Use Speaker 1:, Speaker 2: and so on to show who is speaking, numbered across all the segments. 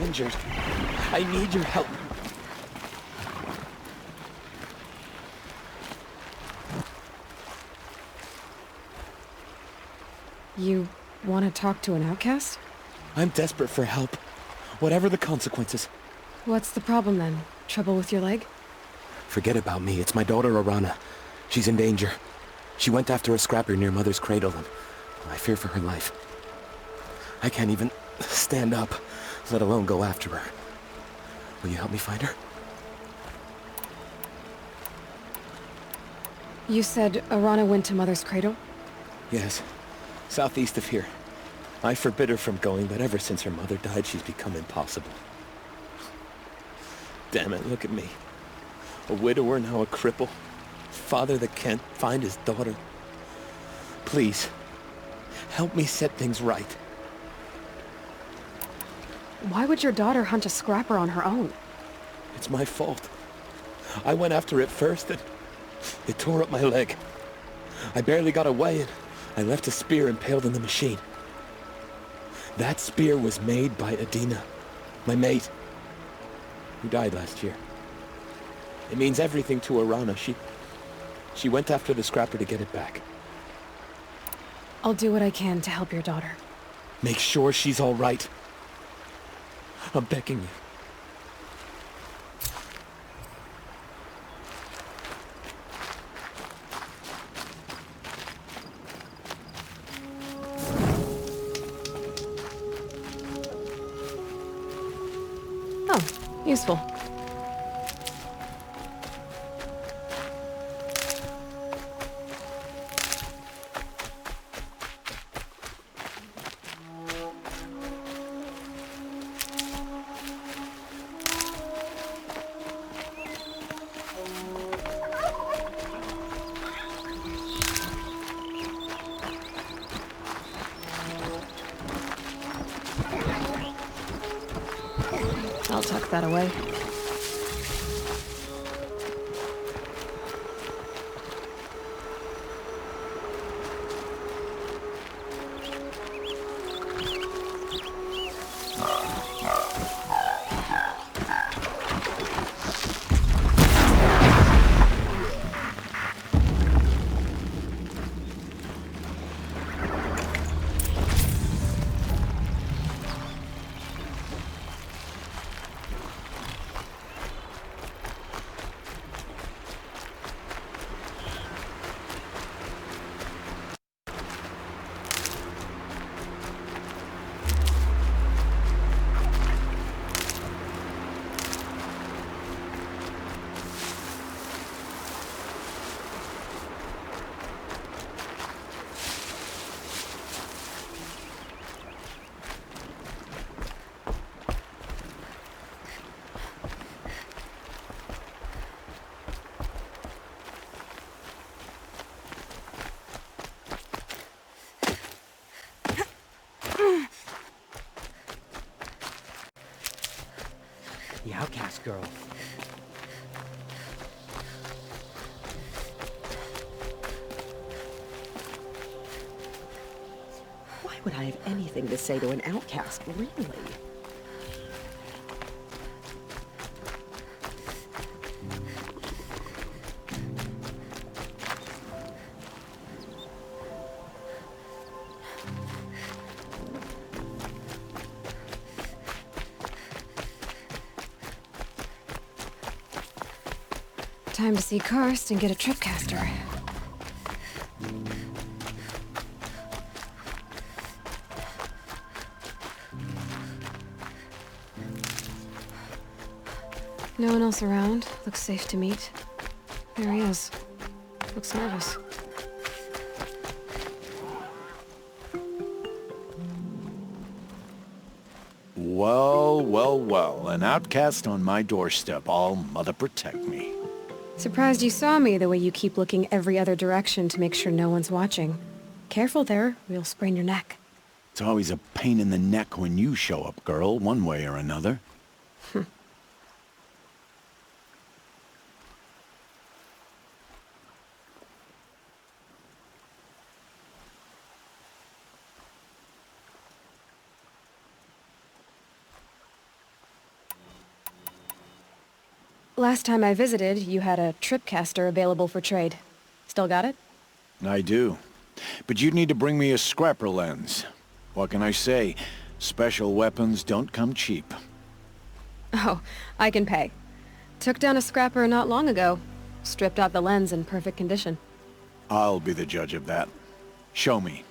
Speaker 1: injured. I need your help.
Speaker 2: You want to talk to an outcast?
Speaker 1: I'm desperate for help. Whatever the consequences.
Speaker 2: What's the problem then? Trouble with your leg?
Speaker 1: Forget about me. It's my daughter, Arana. She's in danger. She went after a scrapper near Mother's cradle, and I fear for her life. I can't even stand up, let alone go after her. Will you help me find her?
Speaker 2: You said Arana went to Mother's cradle?
Speaker 1: Yes. Southeast of here. I forbid her from going, but ever since her mother died, she's become impossible. Damn it, look at me. A widower, now a cripple. Father that can't find his daughter. Please, help me set things right.
Speaker 2: Why would your daughter hunt a scrapper on her own?
Speaker 1: It's my fault. I went after it first, and it tore up my leg. I barely got away, and I left a spear impaled in the machine. That spear was made by Adina, my mate, who died last year. It means everything to Arana. She went after the scrapper to get it back.
Speaker 2: I'll do what I can to help your daughter.
Speaker 1: Make sure she's all right. I'm begging you.
Speaker 2: Oh, useful. I'll tuck that away.
Speaker 3: The outcast girl.
Speaker 4: Why would I have anything to say to an outcast, really?
Speaker 2: Time to see Karst and get a tripcaster. No one else around. Looks safe to meet. There he is. Looks nervous.
Speaker 5: Well, well, well. An outcast on my doorstep. All mother protect me.
Speaker 2: Surprised you saw me the way you keep looking every other direction to make sure no one's watching. Careful there, or you'll sprain your neck.
Speaker 5: It's always a pain in the neck when you show up, girl, one way or another.
Speaker 2: Last time I visited, you had a tripcaster available for trade. Still got it?
Speaker 5: I do. But you'd need to bring me a scrapper lens. What can I say? Special weapons don't come cheap.
Speaker 2: Oh, I can pay. Took down a scrapper not long ago. Stripped out the lens in perfect condition.
Speaker 5: I'll be the judge of that. Show me.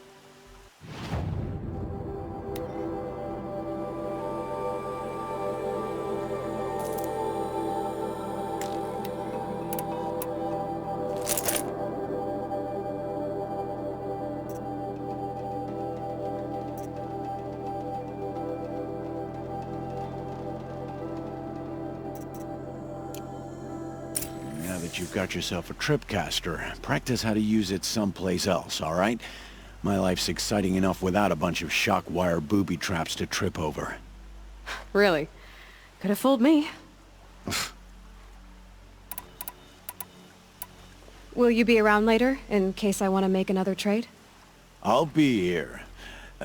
Speaker 5: Now that you've got yourself a tripcaster, practice how to use it someplace else, all right? My life's exciting enough without a bunch of shock wire booby traps to trip over.
Speaker 2: Really? Could have fooled me. Will you be around later, in case I want to make another trade?
Speaker 5: I'll be here.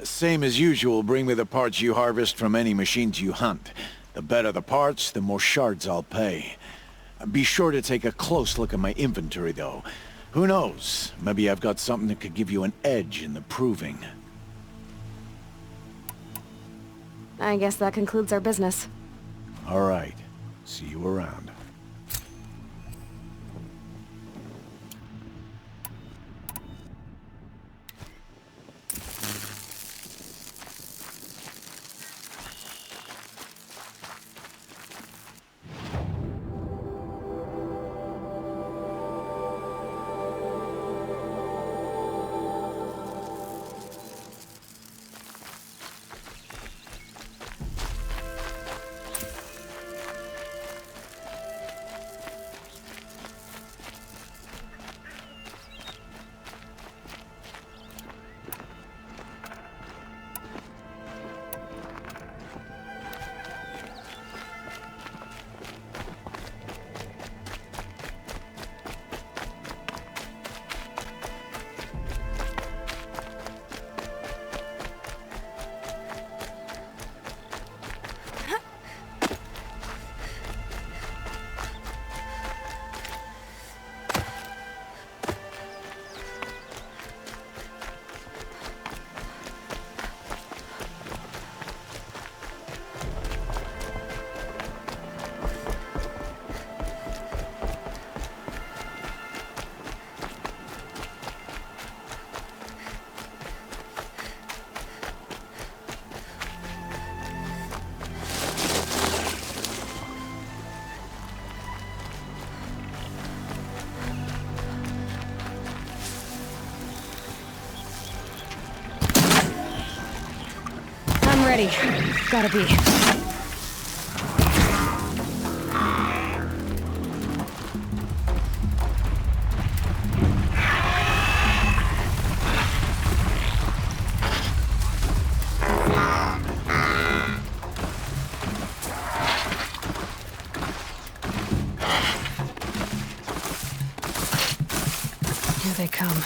Speaker 5: Same as usual, bring me the parts you harvest from any machines you hunt. The better the parts, the more shards I'll pay. Be sure to take a close look at my inventory, though. Who knows? Maybe I've got something that could give you an edge in the proving.
Speaker 2: I guess that concludes our business.
Speaker 5: All right. See you around.
Speaker 2: Ready. Gotta be. Here they come.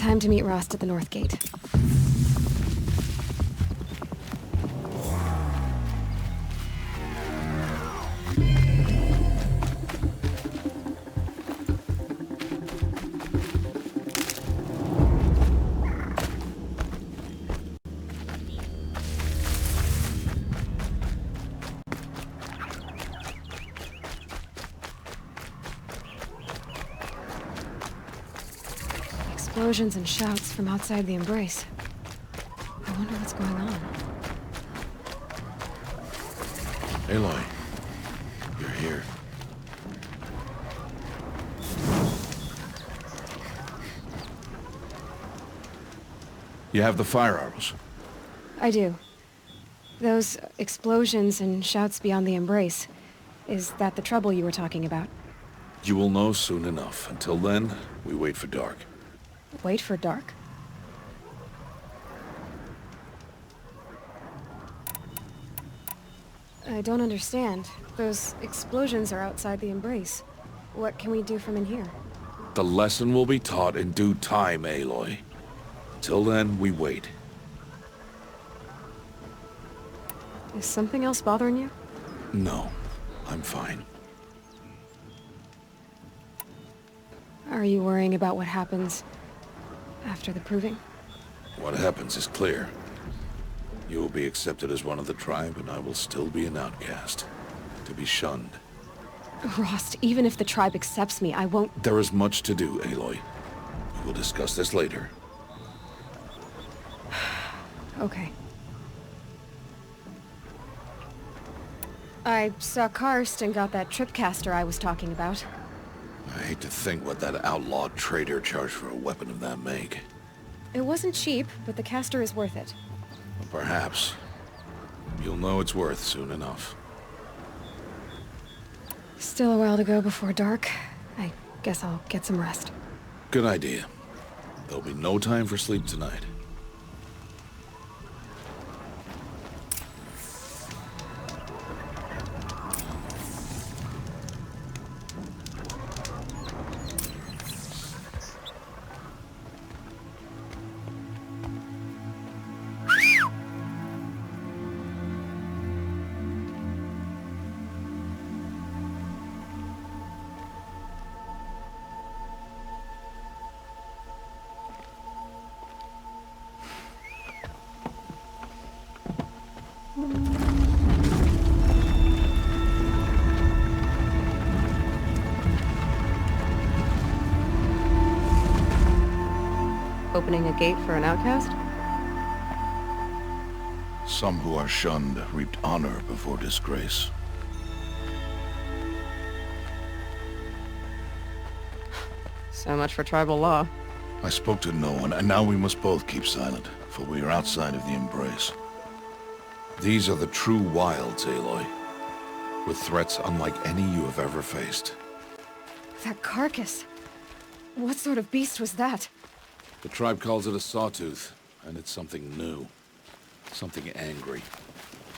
Speaker 2: Time to meet Rost at the North Gate. Explosions and shouts from outside the embrace. I wonder what's going on.
Speaker 5: Aloy, you're here. You have the fire arrows.
Speaker 2: I do. Those explosions and shouts beyond the embrace. Is that the trouble you were talking about?
Speaker 6: You will know soon enough. Until then, we wait for dark.
Speaker 2: Wait for dark? I don't understand. Those explosions are outside the embrace. What can we do from in here?
Speaker 6: The lesson will be taught in due time, Aloy. Till then, we wait.
Speaker 2: Is something else bothering you?
Speaker 6: No, I'm fine.
Speaker 2: Are you worrying about what happens after the proving?
Speaker 6: What happens is clear. You will be accepted as one of the tribe, and I will still be an outcast. To be shunned.
Speaker 2: Rost, even if the tribe accepts me, I won't...
Speaker 6: There is much to do, Aloy. We will discuss this later.
Speaker 2: Okay. I saw Karst and got that tripcaster I was talking about.
Speaker 6: I hate to think what that outlaw trader charged for a weapon of that make.
Speaker 2: It wasn't cheap, but the caster is worth it.
Speaker 6: Perhaps. You'll know it's worth soon enough.
Speaker 2: Still a while to go before dark. I guess I'll get some rest.
Speaker 6: Good idea. There'll be no time for sleep tonight.
Speaker 4: Opening a gate for an outcast?
Speaker 7: Some who are shunned reaped honor before disgrace.
Speaker 4: So much for tribal law.
Speaker 7: I spoke to no one, and now we must both keep silent, for we are outside of the embrace.
Speaker 6: These are the true wilds, Aloy. With threats unlike any you have ever faced.
Speaker 2: That carcass. What sort of beast was that?
Speaker 6: The tribe calls it a sawtooth, and it's something new. Something angry.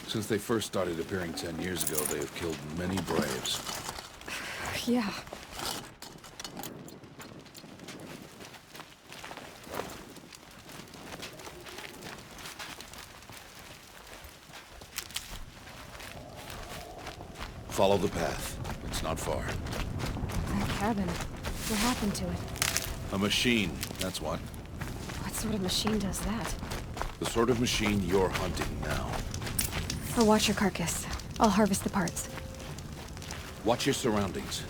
Speaker 6: Since they first started appearing 10 years ago, they have killed many braves.
Speaker 2: Yeah.
Speaker 6: Follow the path. It's not far.
Speaker 2: That cabin. What happened to it?
Speaker 6: A machine, that's what.
Speaker 2: What sort of machine does that?
Speaker 6: The sort of machine you're hunting now.
Speaker 2: I'll watch your carcass. I'll harvest the parts.
Speaker 6: Watch your surroundings.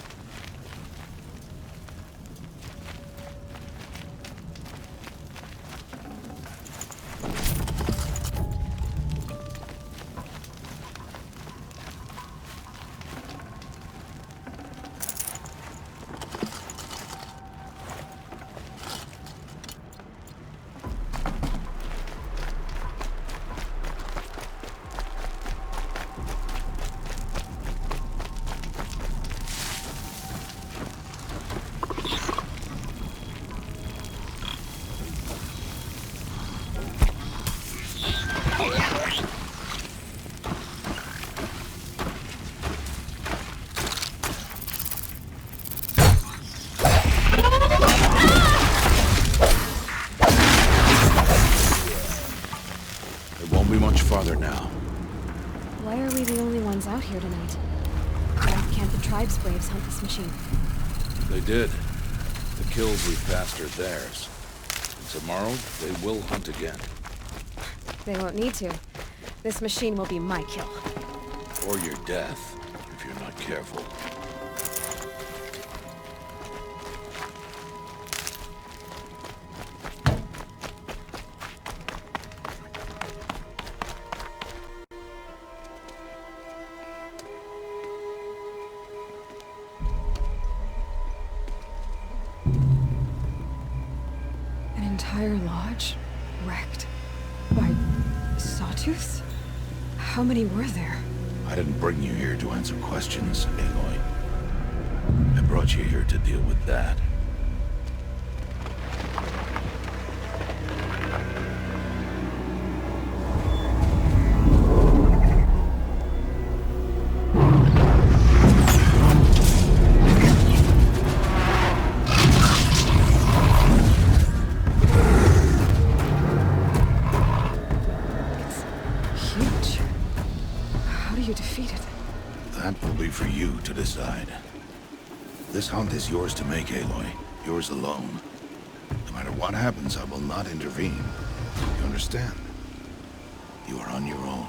Speaker 5: farther now?
Speaker 2: Why are we the only ones out here tonight? Why can't the tribe's braves hunt this machine?
Speaker 6: They did. The kills we passed are theirs. And tomorrow, they will hunt again.
Speaker 2: They won't need to. This machine will be my kill.
Speaker 6: Or your death, if you're not careful.
Speaker 2: An entire lodge wrecked by sawtooths? How many were there?
Speaker 7: I didn't bring you here to answer questions, Aloy. I brought you here to deal with that.
Speaker 2: Huge. How do you defeat it?
Speaker 7: That will be for you to decide. This hunt is yours to make, Aloy. Yours alone. No matter what happens, I will not intervene. You understand? You are on your own.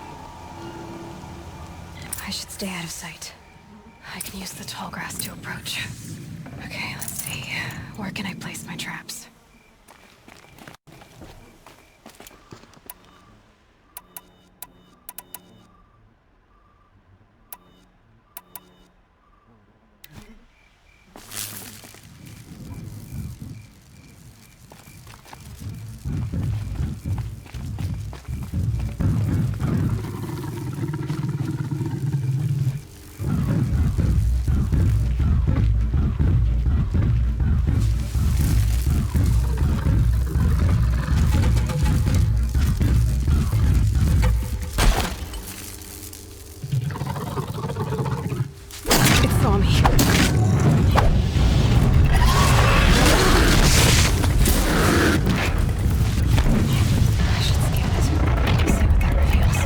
Speaker 2: I should stay out of sight. I can use the tall grass to approach. Okay, let's see. Where can I place my traps? It saw me. I should scan it. See what that reveals.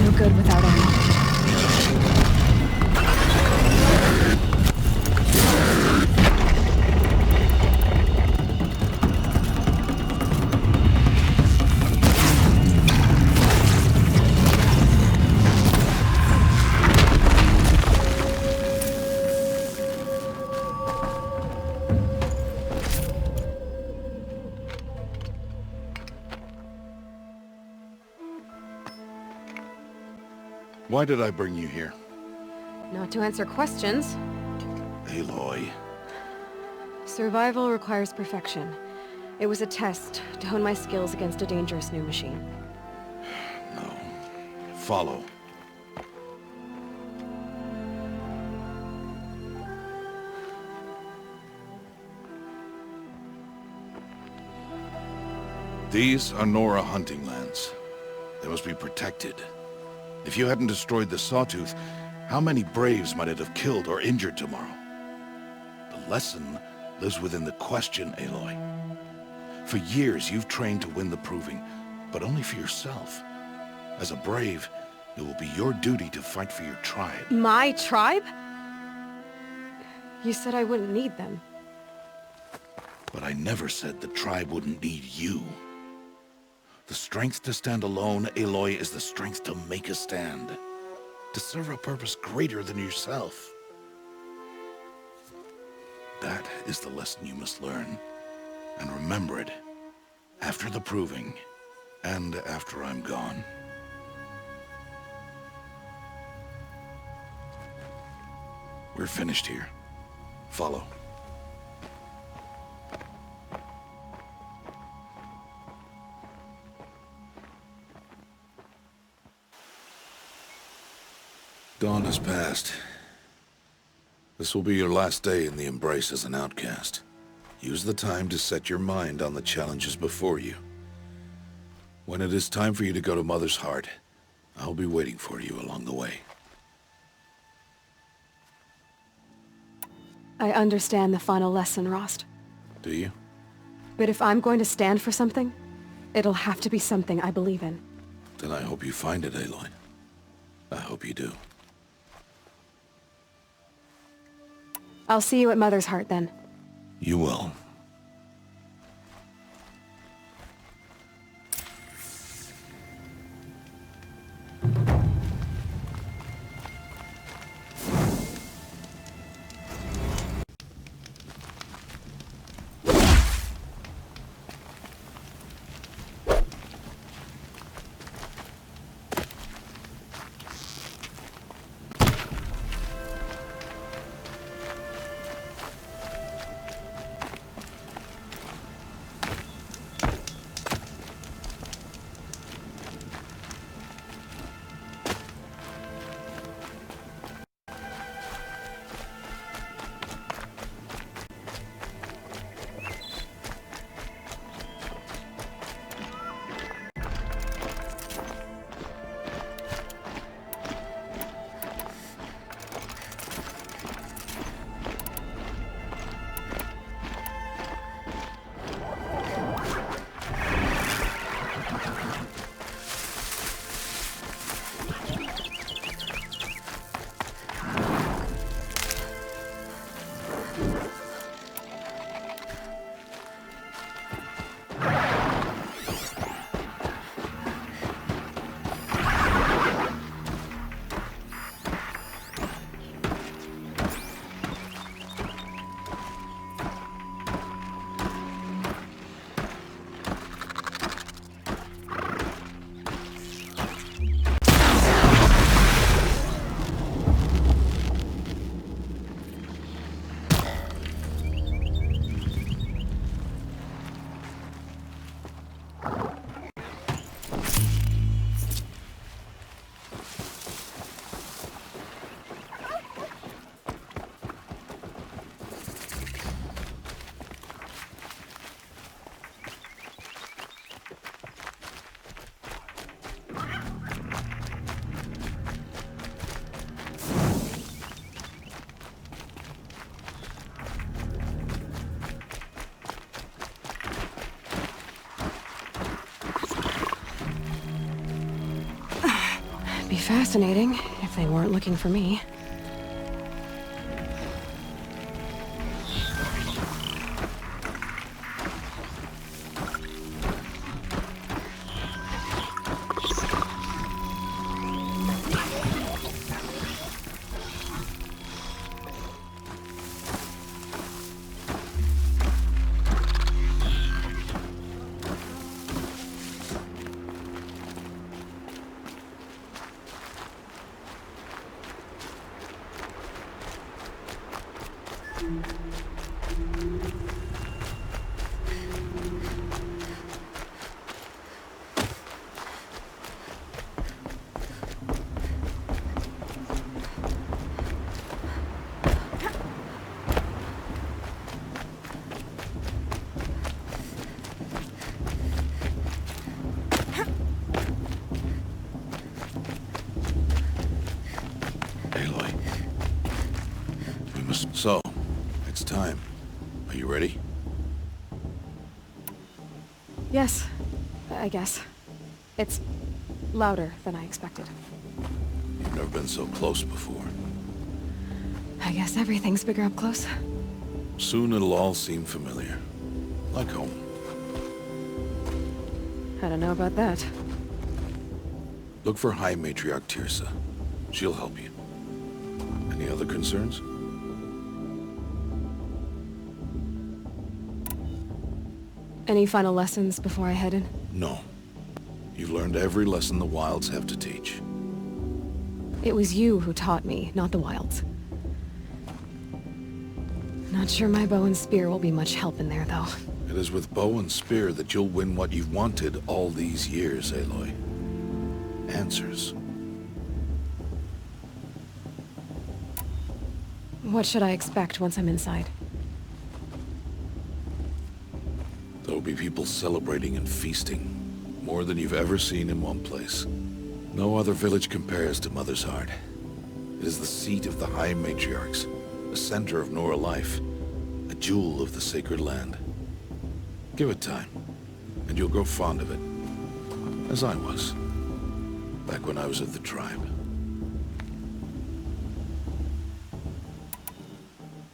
Speaker 2: No good without ammo.
Speaker 7: Why did I bring you here?
Speaker 2: Not to answer questions.
Speaker 7: Aloy.
Speaker 2: Survival requires perfection. It was a test to hone my skills against a dangerous new machine.
Speaker 7: No. Follow. These are Nora hunting lands. They must be protected. If you hadn't destroyed the Sawtooth, how many Braves might it have killed or injured tomorrow? The lesson lives within the question, Aloy. For years, you've trained to win the Proving, but only for yourself. As a Brave, it will be your duty to fight for your tribe.
Speaker 2: My tribe? You said I wouldn't need them.
Speaker 7: But I never said the tribe wouldn't need you. The strength to stand alone, Aloy, is the strength to make a stand. To serve a purpose greater than yourself. That is the lesson you must learn. And remember it. After the Proving. And after I'm gone. We're finished here. Follow. Dawn has passed. This will be your last day in the Embrace as an outcast. Use the time to set your mind on the challenges before you. When it is time for you to go to Mother's Heart, I'll be waiting for you along the way.
Speaker 2: I understand the final lesson, Rost.
Speaker 7: Do you?
Speaker 2: But if I'm going to stand for something, it'll have to be something I believe in.
Speaker 7: Then I hope you find it, Aloy. I hope you do.
Speaker 2: I'll see you at Mother's Heart, then.
Speaker 7: You will.
Speaker 2: Be fascinating if they weren't looking for me.
Speaker 6: Aloy. We must... So, it's time. Are you ready?
Speaker 2: Yes, I guess. It's louder than I expected.
Speaker 6: You've never been so close before.
Speaker 2: I guess everything's bigger up close.
Speaker 6: Soon it'll all seem familiar. Like home.
Speaker 2: I don't know about that.
Speaker 6: Look for High Matriarch Tirsa. She'll help you. Any other concerns?
Speaker 2: Any final lessons before I head in?
Speaker 6: No. You've learned every lesson the Wilds have to teach.
Speaker 2: It was you who taught me, not the Wilds. Not sure my bow and spear will be much help in there, though.
Speaker 6: It is with bow and spear that you'll win what you've wanted all these years, Aloy. Answers.
Speaker 2: What should I expect once I'm inside?
Speaker 6: There will be people celebrating and feasting. More than you've ever seen in one place. No other village compares to Mother's Heart. It is the seat of the High Matriarchs, the center of Nora life, a jewel of the sacred land. Give it time, and you'll grow fond of it. As I was, back when I was of the tribe.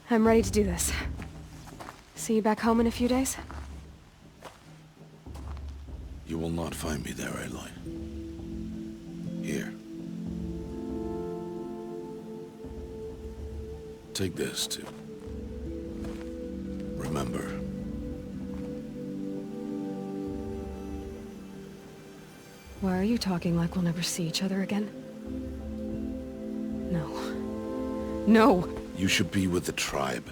Speaker 2: I'm ready to do this. See you back home in a few days?
Speaker 6: You will not find me there, Aloy. Here. Take this, too. Remember.
Speaker 2: Why are you talking like we'll never see each other again? No. No!
Speaker 6: You should be with the tribe.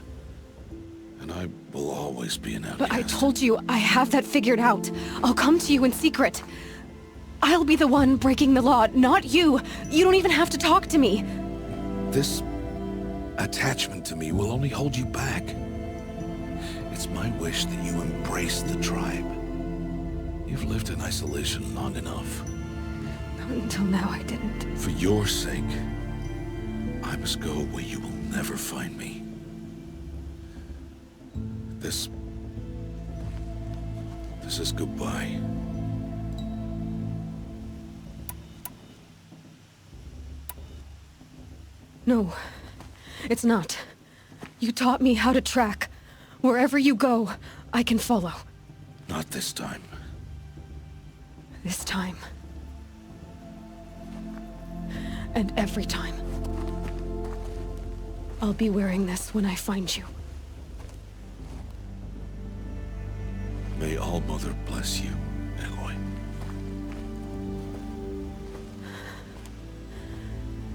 Speaker 6: And I will always be an outcast.
Speaker 2: But I told you, I have that figured out. I'll come to you in secret. I'll be the one breaking the law, not you. You don't even have to talk to me.
Speaker 6: This attachment to me will only hold you back. It's my wish that you embrace the tribe. You've lived in isolation long enough.
Speaker 2: Until now, I didn't.
Speaker 6: For your sake, I must go where you will never find me. This is goodbye.
Speaker 2: No, it's not. You taught me how to track. Wherever you go, I can follow.
Speaker 6: Not this time.
Speaker 2: This time. And every time. I'll be wearing this when I find you.
Speaker 6: May All-Mother bless you, Aloy.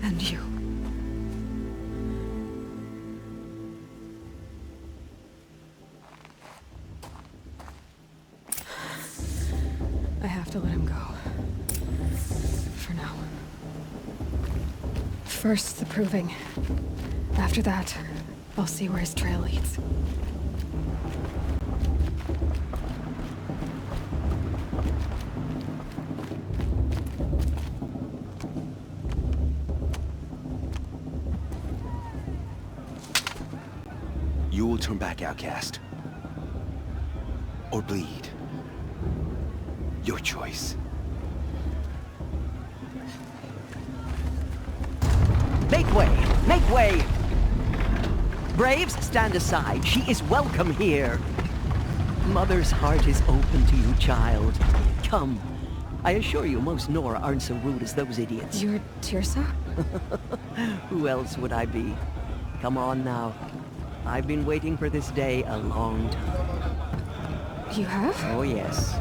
Speaker 2: And you. I have to let him go. For now. First, the proving. After that, I'll see where his trail leads.
Speaker 8: You will turn back, outcast. Or bleed. Your choice.
Speaker 3: Make way! Make way! Braves, stand aside. She is welcome here. Mother's heart is open to you, child. Come. I assure you, most Nora aren't so rude as those idiots.
Speaker 2: You're Tirsa?
Speaker 3: Who else would I be? Come on now. I've been waiting for this day a long time.
Speaker 2: You have?
Speaker 3: Oh, yes.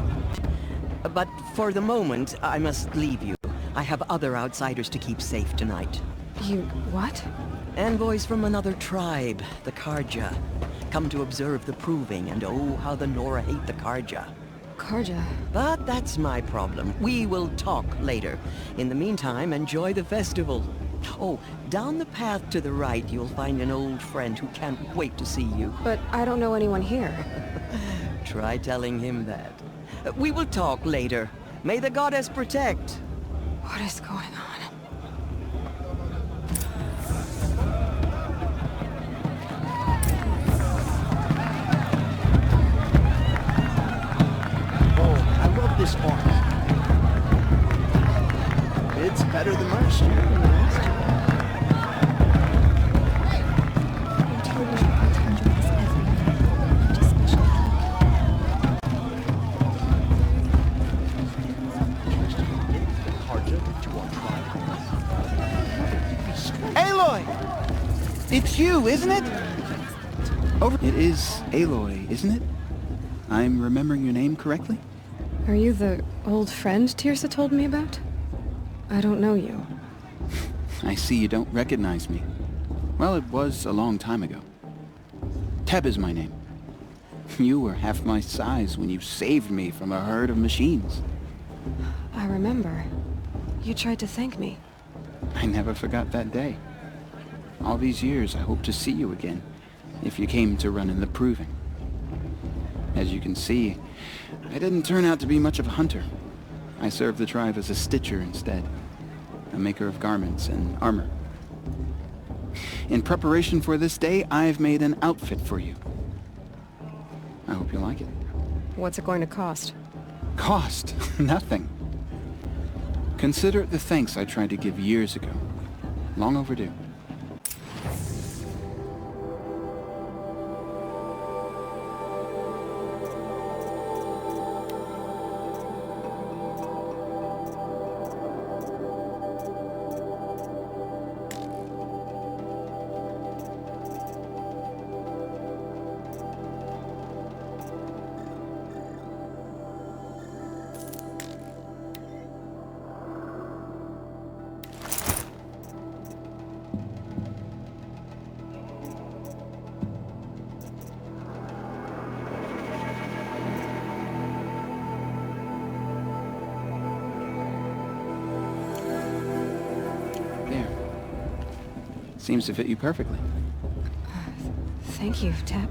Speaker 3: But for the moment, I must leave you. I have other outsiders to keep safe tonight.
Speaker 2: You... what?
Speaker 3: Envoys from another tribe, the Karja. Come to observe the proving, and oh, how the Nora hate the Karja.
Speaker 2: Karja?
Speaker 3: But that's my problem. We will talk later. In the meantime, enjoy the festival. Oh, down the path to the right, you'll find an old friend who can't wait to see you.
Speaker 2: But I don't know anyone here.
Speaker 3: Try telling him that. We will talk later. May the goddess protect.
Speaker 2: What is going on?
Speaker 9: Aloy! It's you, isn't it? It is Aloy, isn't it? I'm remembering your name correctly?
Speaker 2: Are you the old friend Tirsa told me about? I don't know you.
Speaker 9: I see you don't recognize me. Well, it was a long time ago. Teb is my name. You were half my size when you saved me from a herd of machines.
Speaker 2: I remember. You tried to thank me.
Speaker 9: I never forgot that day. All these years I hope to see you again, if you came to run in the proving. As you can see, I didn't turn out to be much of a hunter. I served the tribe as a stitcher instead, a maker of garments and armor. In preparation for this day, I've made an outfit for you. I hope you like it.
Speaker 2: What's it going to cost?
Speaker 9: Cost? Nothing. Consider it the thanks I tried to give years ago. Long overdue. Seems to fit you perfectly.
Speaker 2: Thank you, Teb.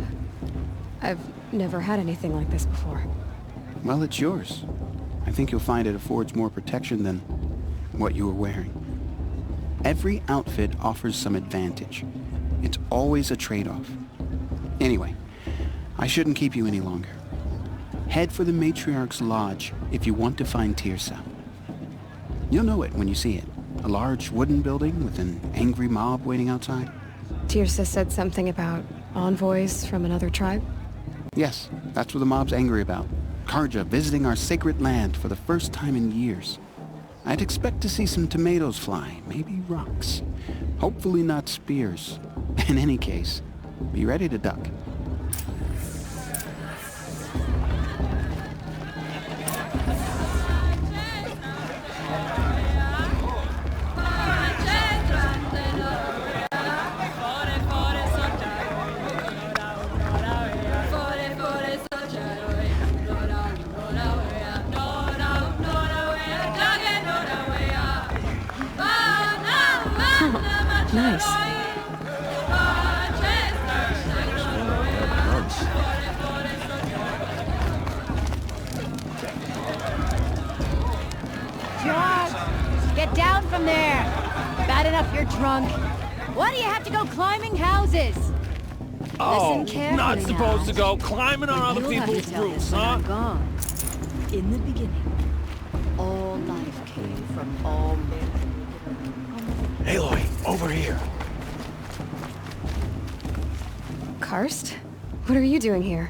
Speaker 2: I've never had anything like this before.
Speaker 9: Well, it's yours. I think you'll find it affords more protection than what you were wearing. Every outfit offers some advantage. It's always a trade-off. Anyway, I shouldn't keep you any longer. Head for the Matriarch's Lodge if you want to find Tirsa. You'll know it when you see it. A large wooden building with an angry mob waiting outside.
Speaker 2: Tirsa said something about envoys from another tribe?
Speaker 9: Yes, that's what the mob's angry about. Karja visiting our sacred land for the first time in years. I'd expect to see some tomatoes fly, maybe rocks. Hopefully not spears. In any case, be ready to duck.
Speaker 2: Nice.
Speaker 10: George, get down from there. Bad enough you're drunk. Why do you have to go climbing houses?
Speaker 1: Oh,
Speaker 10: Listen carefully
Speaker 1: not supposed
Speaker 10: now.
Speaker 1: to go climbing on other
Speaker 10: You'll have to
Speaker 1: people's
Speaker 10: tell
Speaker 1: roofs,
Speaker 10: this when
Speaker 1: huh?
Speaker 10: I'm gone. In the beginning, all life came from all men.
Speaker 5: Aloy, over here.
Speaker 2: Karst? What are you doing here?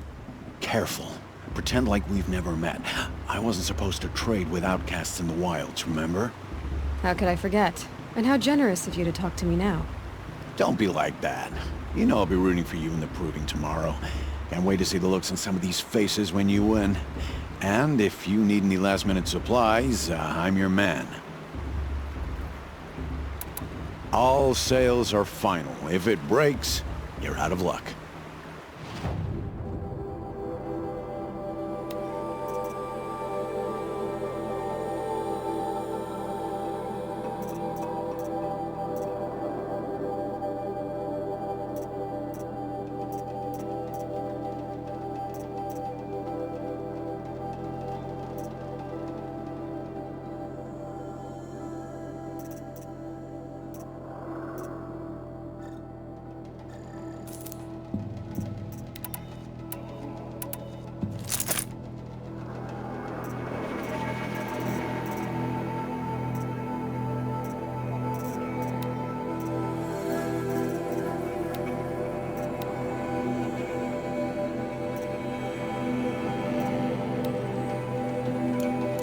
Speaker 5: Careful. Pretend like we've never met. I wasn't supposed to trade with outcasts in the wilds, remember?
Speaker 2: How could I forget? And how generous of you to talk to me now.
Speaker 5: Don't be like that. You know I'll be rooting for you in the proving tomorrow. Can't wait to see the looks on some of these faces when you win. And if you need any last-minute supplies, I'm your man. All sales are final. If it breaks, you're out of luck.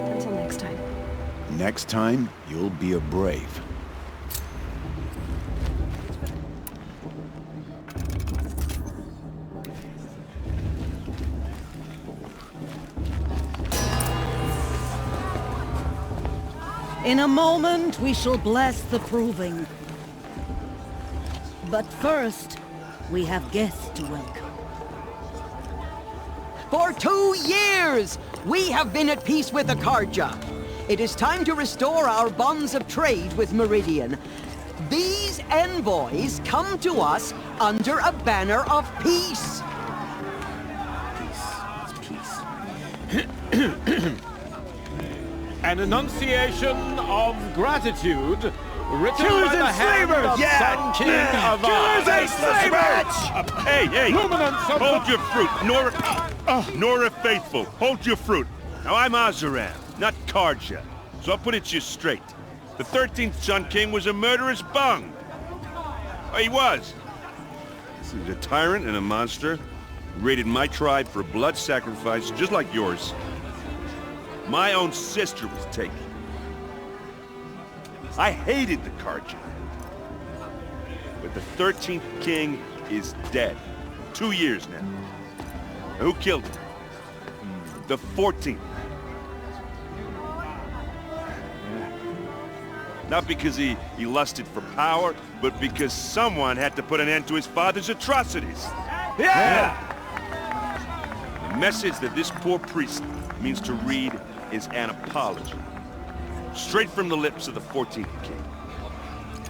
Speaker 2: Until next time.
Speaker 5: Next time, you'll be a brave.
Speaker 11: In a moment, we shall bless the proving. But first, we have guests to welcome.
Speaker 3: For 2 years, we have been at peace with the Karja. It is time to restore our bonds of trade with Meridian. These envoys come to us under a banner of peace.
Speaker 12: An enunciation of gratitude written by the hand of Sun King of
Speaker 13: Killers and slavers! Hey! Hold your fruit, Nora Faithful. Hold your fruit. Now I'm Azaram, not Karja, so I'll put it to you straight. The 13th Sun King was a murderous bung. Oh, he was. He was a tyrant and a monster. He raided my tribe for a blood sacrifice, just like yours. My own sister was taken. I hated the Karja. But the 13th king is dead. 2 years now. And who killed him? The 14th. Not because he lusted for power, but because someone had to put an end to his father's atrocities.
Speaker 12: Yeah!
Speaker 13: The message that this poor priest means to read is an apology. Straight from the lips of the 14th king.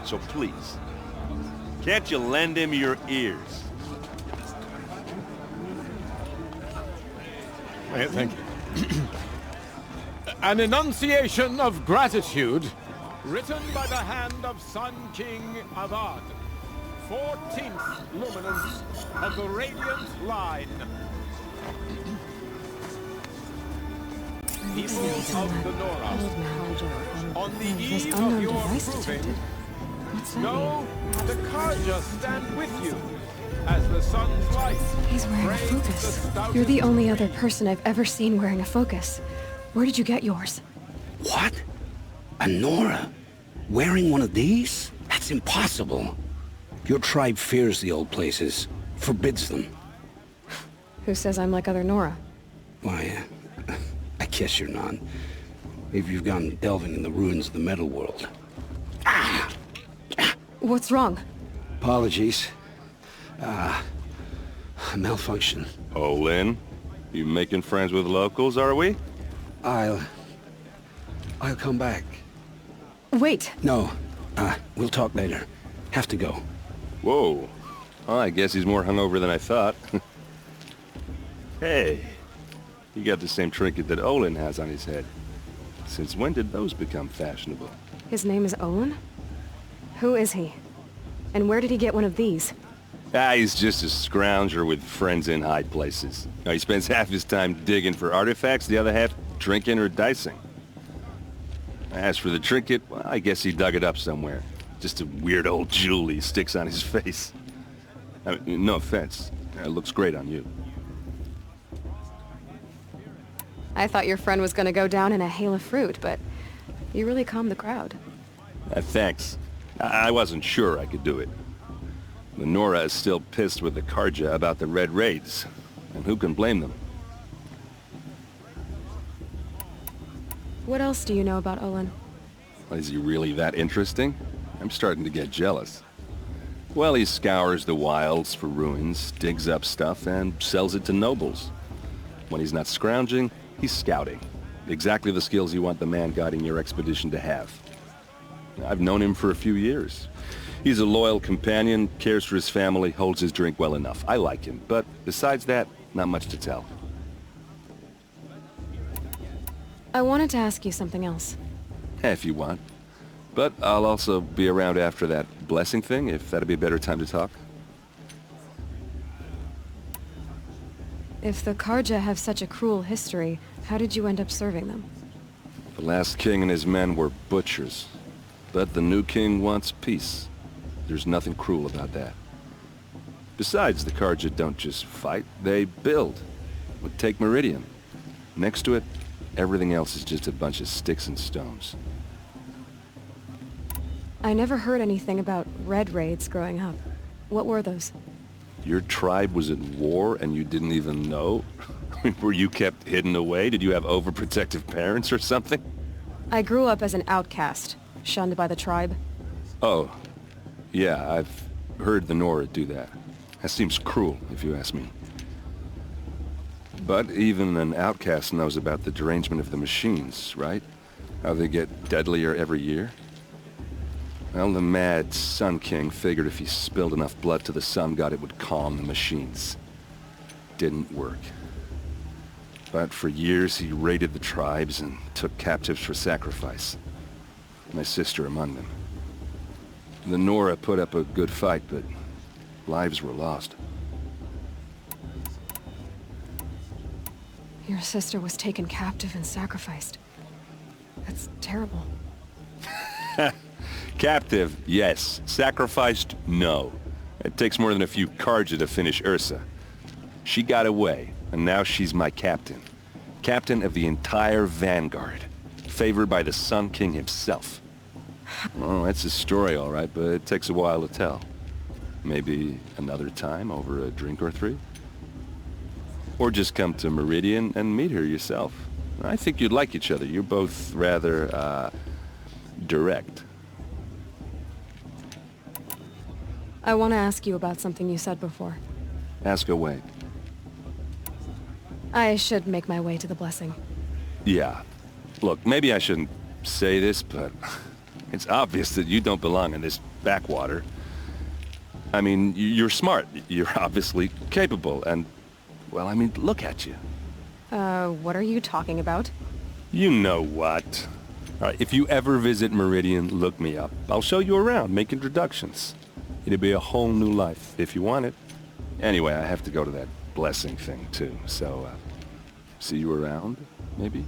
Speaker 13: So please, can't you lend him your ears?
Speaker 12: Thank you. An enunciation of gratitude written by the hand of Sun King Avad, 14th luminance of the Radiant Line. People of the Nora, on the eve of your proving, know the Karja stand with you as the sun's light.
Speaker 2: He's wearing a focus. You're the only other person I've ever seen wearing a focus. Where did you get yours?
Speaker 14: What? A Nora? Wearing one of these? That's impossible. Your tribe fears the old places, forbids them.
Speaker 2: Who says I'm like other Nora?
Speaker 14: Why, I guess you're not. Maybe you've gone delving in the ruins of the metal world.
Speaker 2: What's wrong?
Speaker 14: Apologies. A malfunction.
Speaker 13: Oh, Lynn? You making friends with locals, are we?
Speaker 14: I'll come back.
Speaker 2: Wait.
Speaker 14: No. We'll talk later. Have to go.
Speaker 13: Whoa. Well, I guess he's more hungover than I thought. Hey. You got the same trinket that Olin has on his head. Since when did those become fashionable?
Speaker 2: His name is Olin? Who is he? And where did he get one of these?
Speaker 13: He's just a scrounger with friends in high places. He spends half his time digging for artifacts, the other half drinking or dicing. As for the trinket, well, I guess he dug it up somewhere. Just a weird old jewel he sticks on his face. I mean, no offense. It looks great on you.
Speaker 2: I thought your friend was gonna go down in a hail of fruit, but you really calmed the crowd.
Speaker 13: Thanks. I wasn't sure I could do it. The Nora is still pissed with the Karja about the Red Raids, and who can blame them?
Speaker 2: What else do you know about Olin?
Speaker 13: Is he really that interesting? I'm starting to get jealous. Well, he scours the wilds for ruins, digs up stuff, and sells it to nobles. When he's not scrounging, he's scouting. Exactly the skills you want the man guiding your expedition to have. I've known him for a few years. He's a loyal companion, cares for his family, holds his drink well enough. I like him, but besides that, not much to tell.
Speaker 2: I wanted to ask you something else.
Speaker 13: If you want. But I'll also be around after that blessing thing, if that'd be a better time to talk.
Speaker 2: If the Karja have such a cruel history, how did you end up serving them?
Speaker 13: The last king and his men were butchers. But the new king wants peace. There's nothing cruel about that. Besides, the Karja don't just fight, they build. But take Meridian. Next to it, everything else is just a bunch of sticks and stones.
Speaker 2: I never heard anything about Red Raids growing up. What were those?
Speaker 13: Your tribe was at war and you didn't even know? Were you kept hidden away? Did you have overprotective parents or something?
Speaker 2: I grew up as an outcast, shunned by the tribe.
Speaker 13: Oh, yeah, I've heard the Nora do that. That seems cruel, if you ask me. But even an outcast knows about the derangement of the machines, right? How they get deadlier every year? Well, the mad Sun King figured if he spilled enough blood to the Sun God, it would calm the machines. Didn't work. But for years, he raided the tribes and took captives for sacrifice. My sister among them. The Nora put up a good fight, but lives were lost.
Speaker 2: Your sister was taken captive and sacrificed. That's terrible.
Speaker 13: Captive, yes. Sacrificed, no. It takes more than a few Carja to finish Ursa. She got away, and now she's my captain. Captain of the entire Vanguard. Favored by the Sun King himself. Well, that's his story, all right, but it takes a while to tell. Maybe another time over a drink or three? Or just come to Meridian and meet her yourself. I think you'd like each other. You're both rather, direct.
Speaker 2: I want to ask you about something you said before.
Speaker 13: Ask away.
Speaker 2: I should make my way to the blessing.
Speaker 13: Yeah. Look, maybe I shouldn't say this, but it's obvious that you don't belong in this backwater. I mean, you're smart. You're obviously capable, and, well, I mean, look at you.
Speaker 2: What are you talking about?
Speaker 13: You know what. All right, if you ever visit Meridian, look me up. I'll show you around, make introductions. It'll be a whole new life, if you want it. Anyway, I have to go to that blessing thing, too, so, see you around, maybe?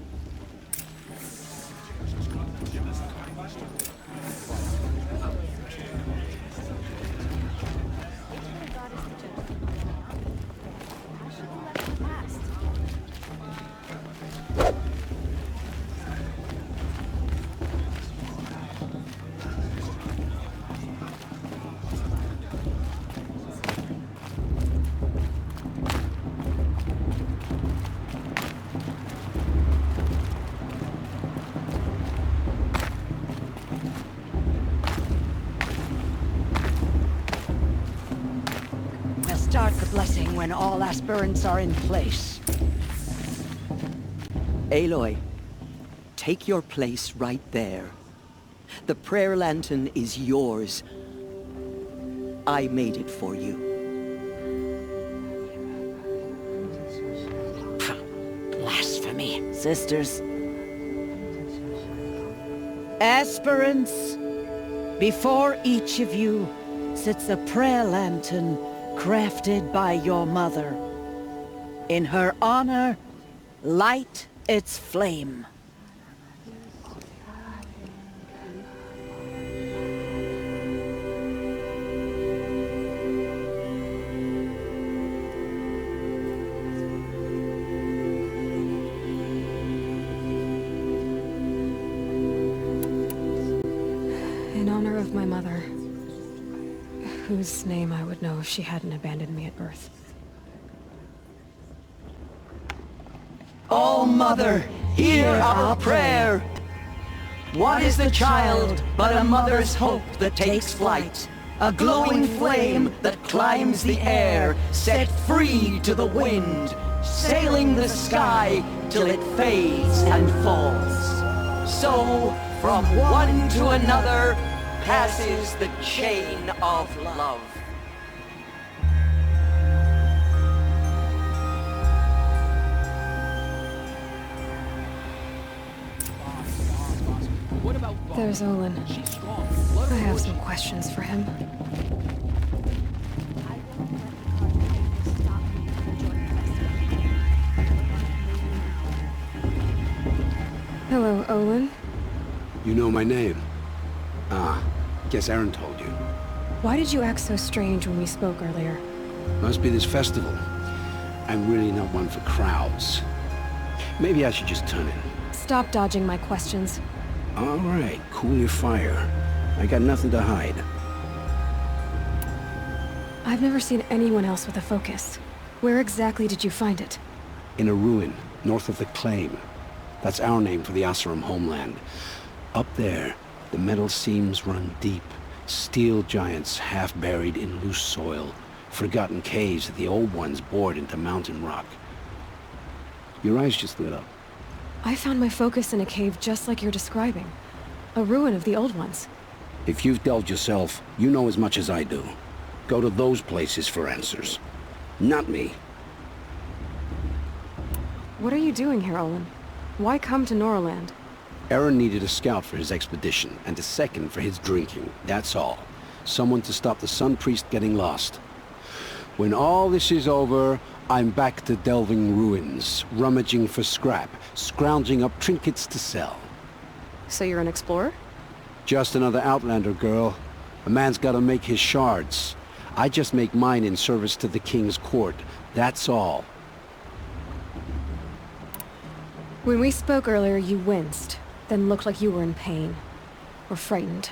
Speaker 3: Start the blessing when all aspirants are in place. Aloy, take your place right there. The prayer lantern is yours. I made it for you.
Speaker 4: Blasphemy. Sisters.
Speaker 11: Aspirants, before each of you sits a prayer lantern crafted by your mother. In her honor, light its flame.
Speaker 2: In honor of my mother, whose name I would know if she hadn't abandoned me at birth.
Speaker 3: Oh, Mother, hear our prayer. What is the child but a mother's hope that takes flight? A glowing flame that climbs the air, set free to the wind, sailing the sky till it fades and falls. So, from one to another, passes the chain of love.
Speaker 2: There's Olin. I have some questions for him. Hello, Olin.
Speaker 14: You know my name? Ah, guess Aaron told you.
Speaker 2: Why did you act so strange when we spoke earlier?
Speaker 14: Must be this festival. I'm really not one for crowds. Maybe I should just turn in.
Speaker 2: Stop dodging my questions.
Speaker 14: All right, cool your fire. I got nothing to hide.
Speaker 2: I've never seen anyone else with a focus. Where exactly did you find it?
Speaker 14: In a ruin, north of the claim. That's our name for the Asuram homeland. Up there, the metal seams run deep. Steel giants half buried in loose soil. Forgotten caves that the old ones bored into mountain rock. Your eyes just lit up.
Speaker 2: I found my focus in a cave just like you're describing. A ruin of the old ones.
Speaker 14: If you've delved yourself, you know as much as I do. Go to those places for answers. Not me.
Speaker 2: What are you doing here, Olin? Why come to Norland?
Speaker 14: Aaron needed a scout for his expedition, and a second for his drinking. That's all. Someone to stop the Sun Priest getting lost. When all this is over, I'm back to delving ruins, rummaging for scrap, scrounging up trinkets to sell.
Speaker 2: So you're an explorer?
Speaker 14: Just another Outlander, girl. A man's gotta make his shards. I just make mine in service to the King's court. That's all.
Speaker 2: When we spoke earlier, you winced, then looked like you were in pain. Or frightened.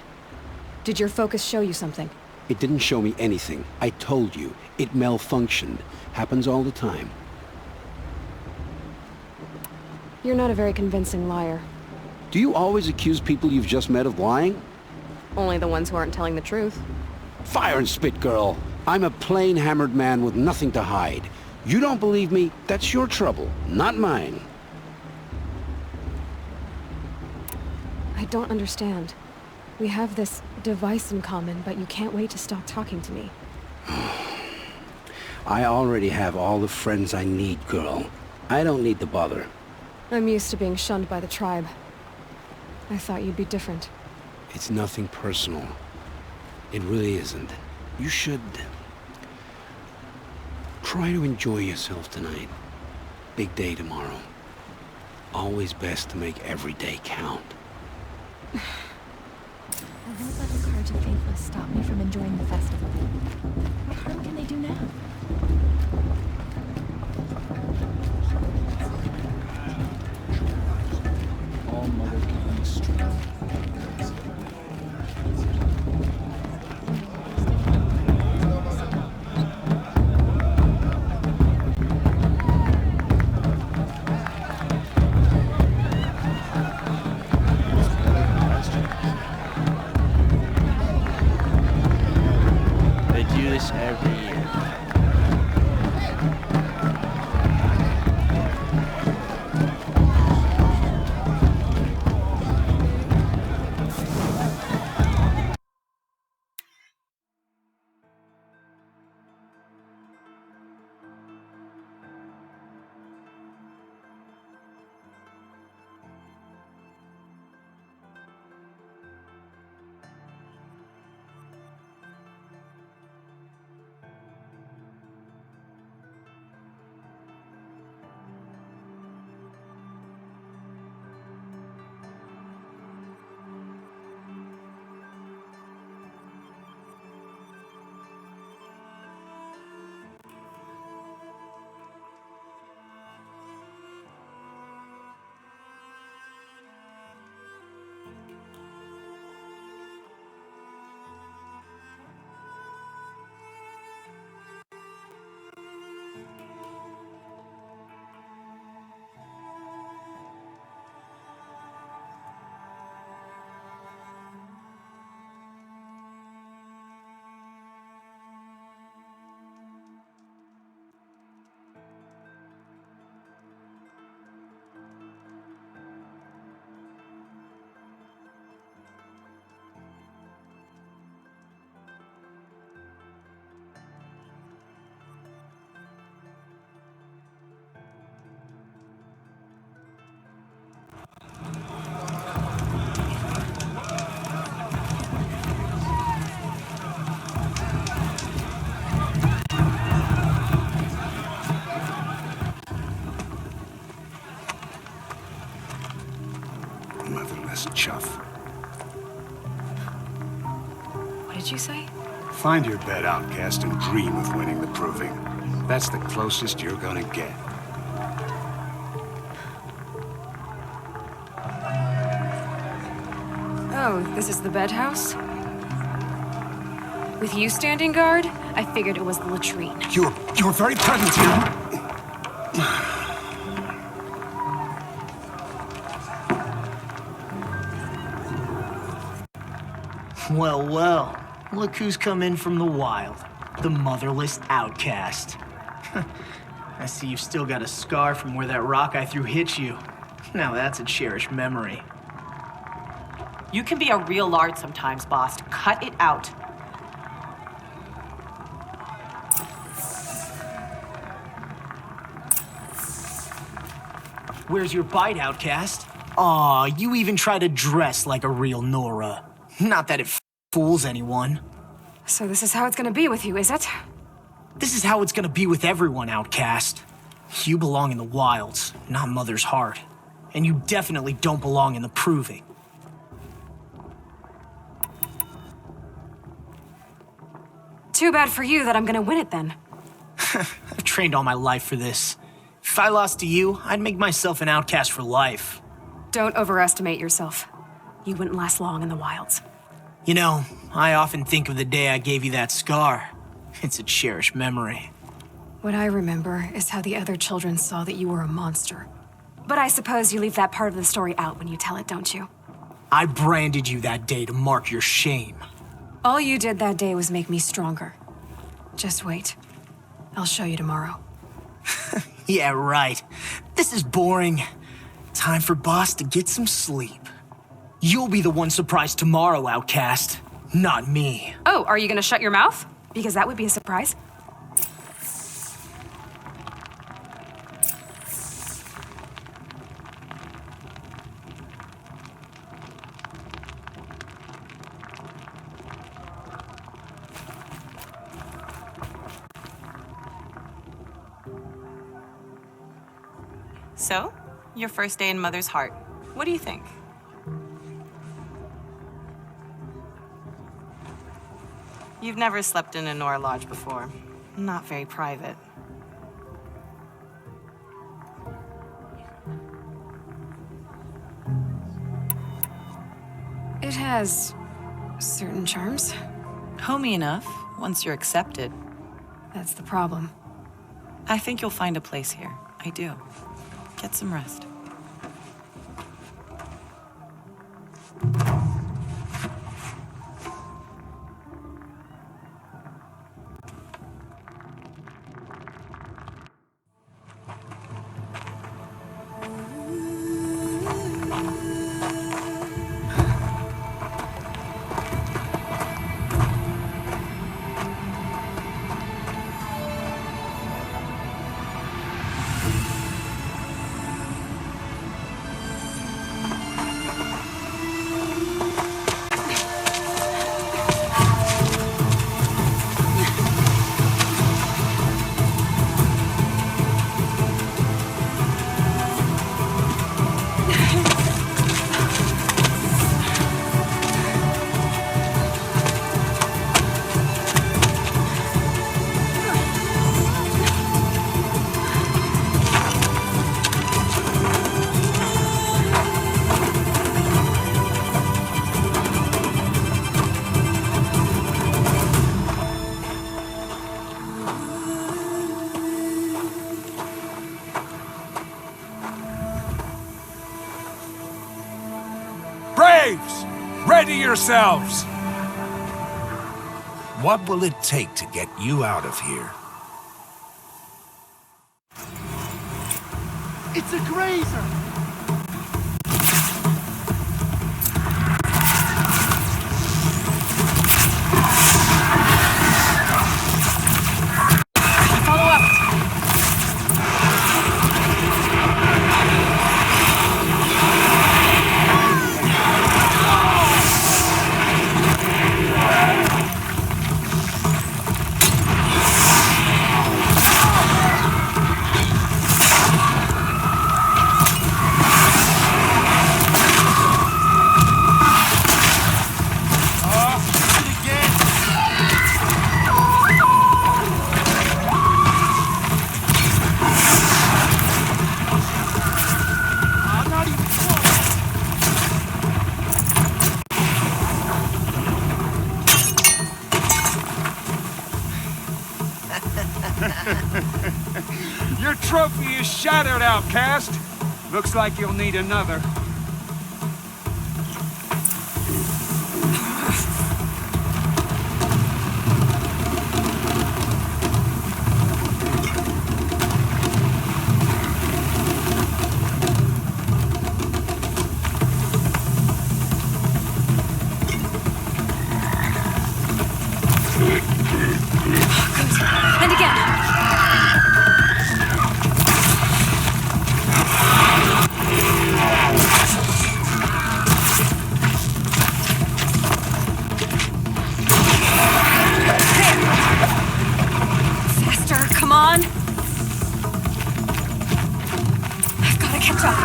Speaker 2: Did your focus show you something?
Speaker 14: It didn't show me anything. I told you. It malfunctioned. Happens all the time.
Speaker 2: You're not a very convincing liar.
Speaker 14: Do you always accuse people you've just met of lying?
Speaker 2: Only the ones who aren't telling the truth.
Speaker 14: Fire and spit, girl. I'm a plain hammered man with nothing to hide. You don't believe me? That's your trouble, not mine.
Speaker 2: I don't understand. We have this device in common, but you can't wait to stop talking to me.
Speaker 14: I already have all the friends I need, girl. I don't need the bother.
Speaker 2: I'm used to being shunned by the tribe. I thought you'd be different.
Speaker 14: It's nothing personal. It really isn't. You should... try to enjoy yourself tonight. Big day tomorrow. Always best to make every day count.
Speaker 10: I won't let the Cards of Faithless stop me from enjoying the festival. What harm can they do now?
Speaker 9: All Mother King's strength.
Speaker 15: They do this every year.
Speaker 7: Motherless chuff.
Speaker 2: What did you say?
Speaker 7: Find your bed, outcast, and dream of winning the proving. That's the closest you're gonna get.
Speaker 2: Oh, this is the bed house? With you standing guard, I figured it was the latrine.
Speaker 7: You're very present here.
Speaker 16: Well, well. Look who's come in from the wild. The motherless outcast. I see you've still got a scar from where that rock I threw hit you. Now that's a cherished memory.
Speaker 17: You can be a real lard sometimes, boss. Cut it out.
Speaker 16: Where's your bite, outcast? Aw, you even try to dress like a real Nora. Not that it fools anyone.
Speaker 2: So this is how it's gonna be with you, is it?
Speaker 16: This is how it's gonna be with everyone, outcast. You belong in the wilds, not Mother's heart. And you definitely don't belong in the proving.
Speaker 2: Too bad for you that I'm gonna win it then.
Speaker 16: I've trained all my life for this. If I lost to you, I'd make myself an outcast for life.
Speaker 2: Don't overestimate yourself. You wouldn't last long in the wilds.
Speaker 16: You know, I often think of the day I gave you that scar. It's a cherished memory.
Speaker 2: What I remember is how the other children saw that you were a monster. But I suppose you leave that part of the story out when you tell it, don't you?
Speaker 16: I branded you that day to mark your shame.
Speaker 2: All you did that day was make me stronger. Just wait. I'll show you tomorrow.
Speaker 16: Yeah, right. This is boring. Time for Boss to get some sleep. You'll be the one surprised tomorrow, outcast. Not me.
Speaker 2: Oh, are you gonna shut your mouth? Because that would be a surprise.
Speaker 17: So, your first day in Mother's heart. What do you think? You've never slept in a Nora lodge before. Not very private.
Speaker 2: It has certain charms.
Speaker 17: Homey enough, once you're accepted.
Speaker 2: That's the problem.
Speaker 17: I think you'll find a place here. I do. Get some rest.
Speaker 18: Braves! Ready yourselves!
Speaker 19: What will it take to get you out of here?
Speaker 18: It's a grazer! Your trophy is shattered, outcast. Looks like you'll need another.
Speaker 2: Good. And again. Faster, come on. I've got to catch up.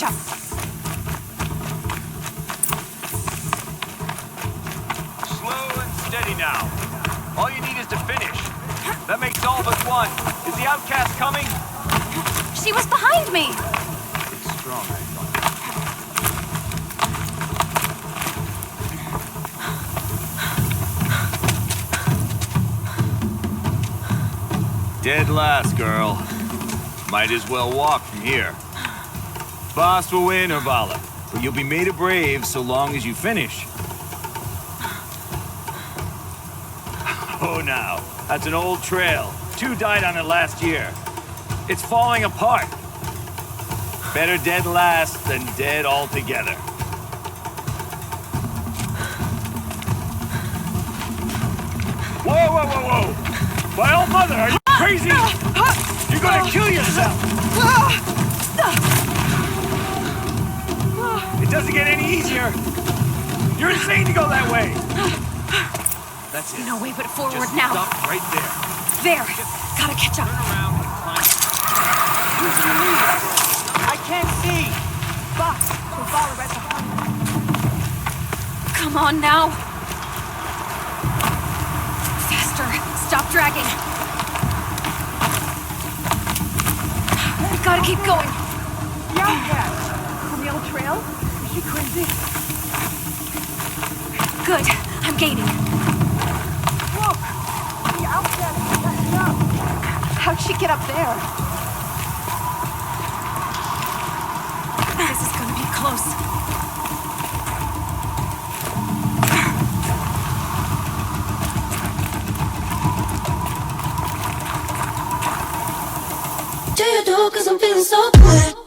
Speaker 2: Up.
Speaker 18: Slow and steady now. All you need is to finish. That makes all but one. Is the outcast coming?
Speaker 2: She was behind me.
Speaker 18: It's strong, I thought. Dead last, girl. Might as well walk from here. Boss will win, Urvala, but you'll be made a brave so long as you finish. Oh, now, that's an old trail. 2 died on it last year. It's falling apart. Better dead last than dead altogether. Whoa, whoa, whoa, whoa! My old mother, are you crazy? You're gonna kill yourself! It doesn't get any easier. You're insane to go that way. That's it.
Speaker 2: No way but forward
Speaker 18: Just
Speaker 2: now.
Speaker 18: Stop right there.
Speaker 2: There. Gotta catch up.
Speaker 18: Turn around and climb. Who's your lead? I can't see.
Speaker 2: Boss, we'll follow right behind you. Come on now. Faster. Stop dragging. We gotta keep going.
Speaker 11: The outcast. On the old trail? Is she crazy?
Speaker 2: Good. I'm gaining.
Speaker 11: Look! The outcast is catching up. How'd she get up there?
Speaker 2: This is gonna be close.
Speaker 20: Do you do? 'Cause I'm feeling so good.